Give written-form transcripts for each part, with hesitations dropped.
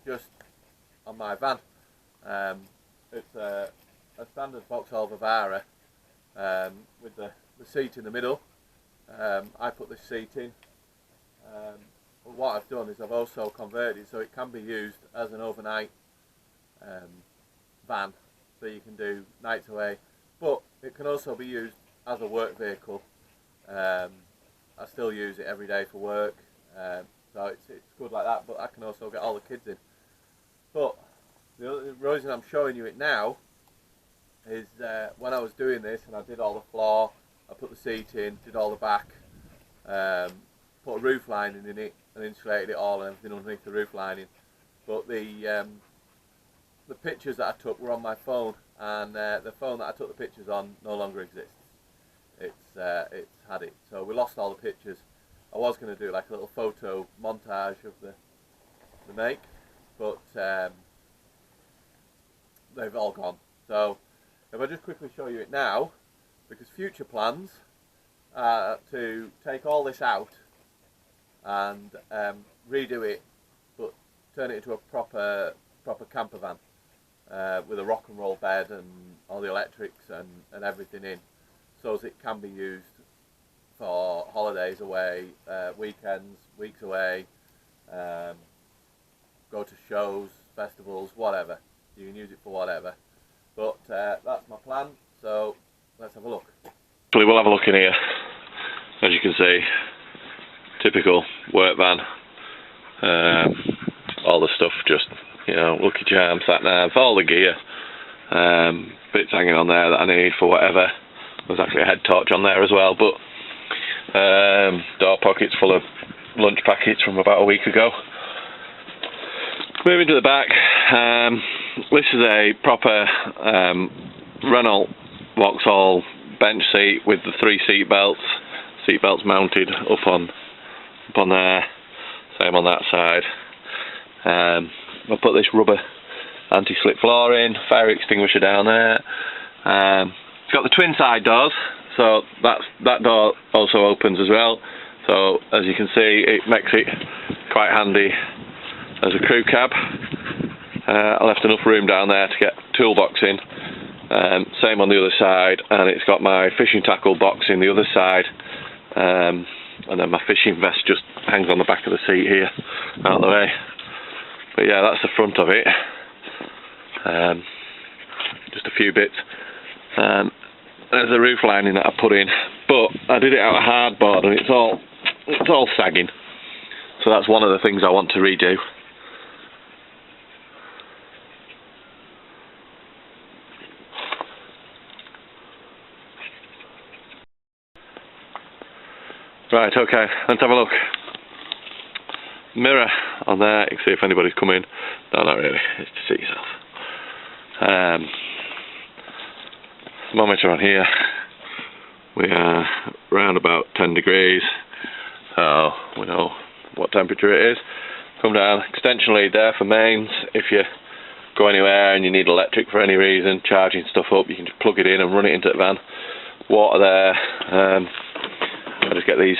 just on my van. It's a standard Vauxhall Vivaro with the seat in the middle. I put this seat in. But what I've done is I've also converted it so it can be used as an overnight van, so you can do nights away, but it can also be used as a work vehicle. I still use it every day for work, so it's good like that, but I can also get all the kids in. But the reason I'm showing you it now is when I was doing this and I did all the floor, I put the seat in, did all the back, put a roof lining in it and insulated it all and everything underneath the roof lining. But the pictures that I took were on my phone, and the phone that I took the pictures on no longer exists. It's had it, so we lost all the pictures. I was going to do like a little photo montage of the make, but they've all gone. So if I just quickly show you it now, because future plans are to take all this out and redo it, but turn it into a proper camper van with a rock and roll bed and all the electrics and everything in, so as it can be used for holidays away, weekends, weeks away, go to shows, festivals, whatever. You can use it for whatever. But that's my plan, so let's have a look. We'll have a look in here. As you can see, typical work van. All the stuff, just, you know, Lucky Charms, sat nav, all the gear. Bits hanging on there that I need for whatever. There's actually a head torch on there as well, but door pockets full of lunch packets from about a week ago. Moving to the back, this is a proper Renault Vauxhall bench seat with the 3 seat belts mounted up on there, same on that side. I'll put this rubber anti-slip floor in, fire extinguisher down there. It's got the twin side doors, so that door also opens as well. So as you can see, it makes it quite handy as a crew cab. I left enough room down there to get toolbox in. Same on the other side, and it's got my fishing tackle box in the other side. And then my fishing vest just hangs on the back of the seat here, out of the way. But yeah, that's the front of it. Just a few bits. There's the roof lining that I put in, but I did it out of hardboard and it's all sagging. So that's one of the things I want to redo. Right, okay, let's have a look. Mirror on there, you can see if anybody's come in. No, not really, it's to see yourself. Thermometer on here. We are around about 10 degrees, so we know what temperature it is. Come down, extension lead there for mains. If you go anywhere and you need electric for any reason, charging stuff up, you can just plug it in and run it into the van. Water there. I just get these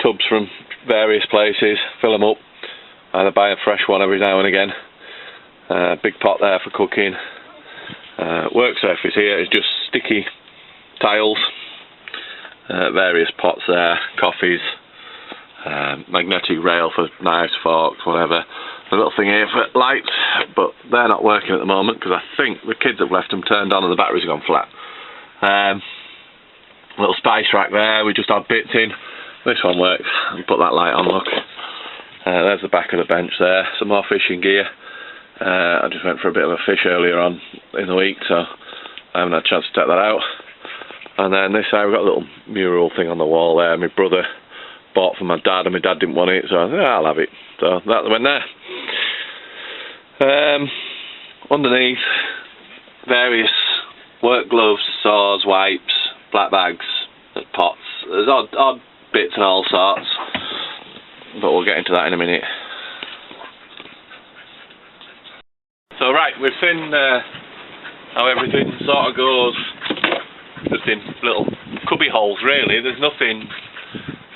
tubs from various places, fill them up, either buy a fresh one every now and again. Big pot there for cooking. Work surface here is just sticky tiles, various pots there, coffees, magnetic rail for knives, forks, whatever. A little thing here for lights, but they're not working at the moment because I think the kids have left them turned on and the batteries have gone flat. Little spice rack there, we just had bits in. This one works. I'll put that light on, look. There's the back of the bench there, some more fishing gear. I just went for a bit of a fish earlier on in the week, so I haven't had a chance to take that out. And then this side, we've got a little mural thing on the wall there. My brother bought for my dad, and my dad didn't want it, so I said, I'll have it. So that went there. Underneath, various work gloves, saws, wipes, black bags, pots. There's odd bits and all sorts, but we'll get into that in a minute. So right, we've seen how everything sort of goes, just in little cubby holes really. There's nothing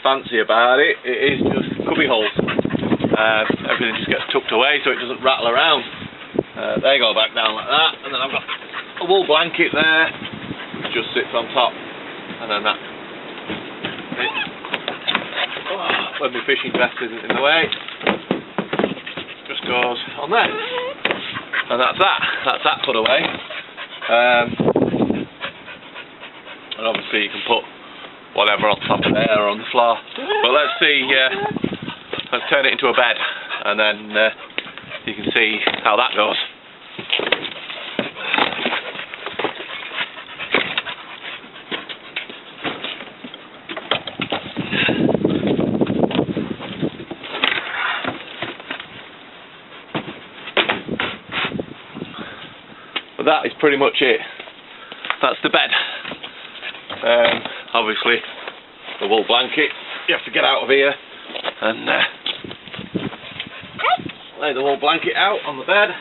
fancy about it, it is just cubby holes. everything just gets tucked away so it doesn't rattle around. They go back down like that, and then I've got a wool blanket there, which just sits on top, and then that when my fishing vest isn't in the way, just goes on there, and that's that put away. And obviously you can put whatever on top of there or on the floor, but let's see, let's turn it into a bed, and then you can see how that goes. But that is pretty much it. That's the bed. Obviously the wool blanket, you have to get out of here and lay the wool blanket out on the bed,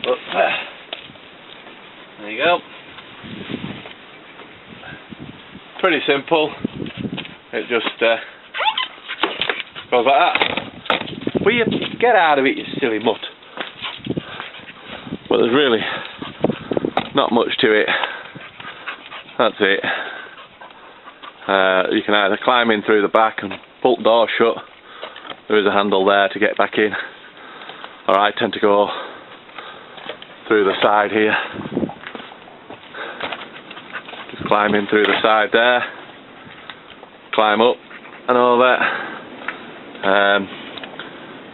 but there you go. Pretty simple. It just goes like that. Will you get out of it, you silly mutt? But there's really not much to it. That's it. You can either climb in through the back and pull the door shut. There is a handle there to get back in. Or I tend to go through the side here. Just climb in through the side there. Climb up and over.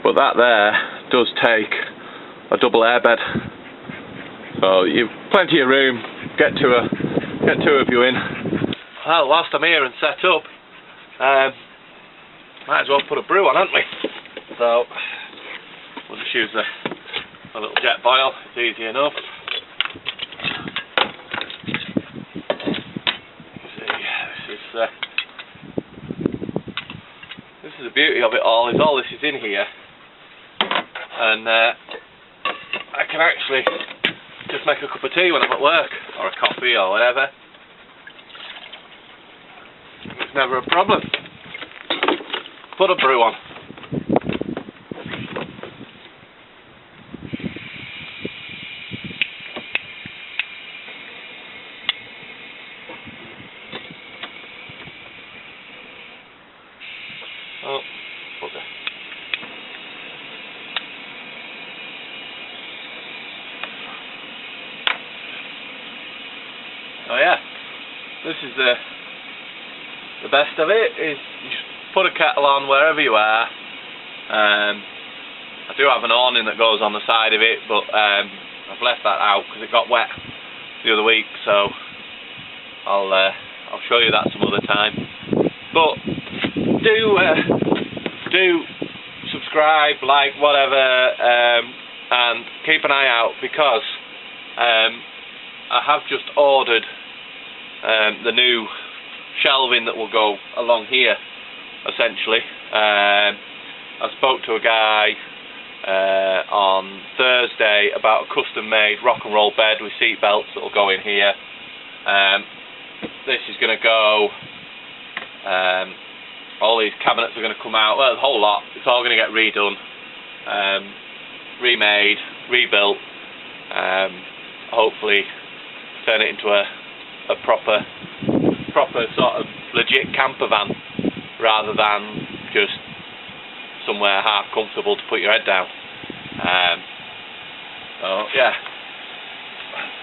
But that there does take a double airbed. So you've plenty of room. Get two of you in. Well, whilst I'm here and set up, might as well put a brew on, haven't we? So we'll just use a little jet boil. It's easy enough. See, this is the beauty of it all. Is all this is in here, and I can actually just make a cup of tea when I'm at work, or a coffee, or whatever. It's never a problem. Put a brew on. Oh, bugger. Oh yeah, this is the best of it, is you just put a kettle on wherever you are. I do have an awning that goes on the side of it, but I've left that out because it got wet the other week, so I'll show you that some other time. But do subscribe, like, whatever, and keep an eye out, because I have just ordered the new shelving that will go along here, essentially. I spoke to a guy on Thursday about a custom made rock and roll bed with seat belts that will go in here. This is going to go, all these cabinets are going to come out, well, the whole lot, it's all going to get redone, remade, rebuilt, hopefully turn it into a proper sort of legit camper van, rather than just somewhere half comfortable to put your head down. So yeah,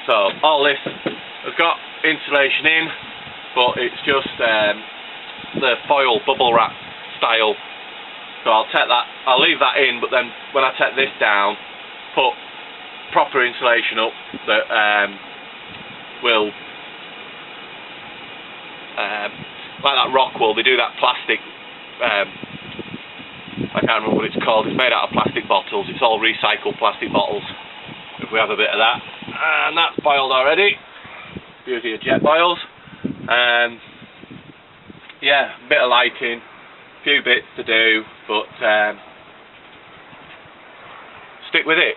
so all this has got insulation in, but it's just the foil bubble wrap style. So I'll leave that in, but then when I take this down, put proper insulation up that will, like that rock wool, they do that plastic, I can't remember what it's called, it's made out of plastic bottles, it's all recycled plastic bottles, if we have a bit of that. And that's boiled already, beauty of jet boils. Yeah, a bit of lighting, a few bits to do, but stick with it.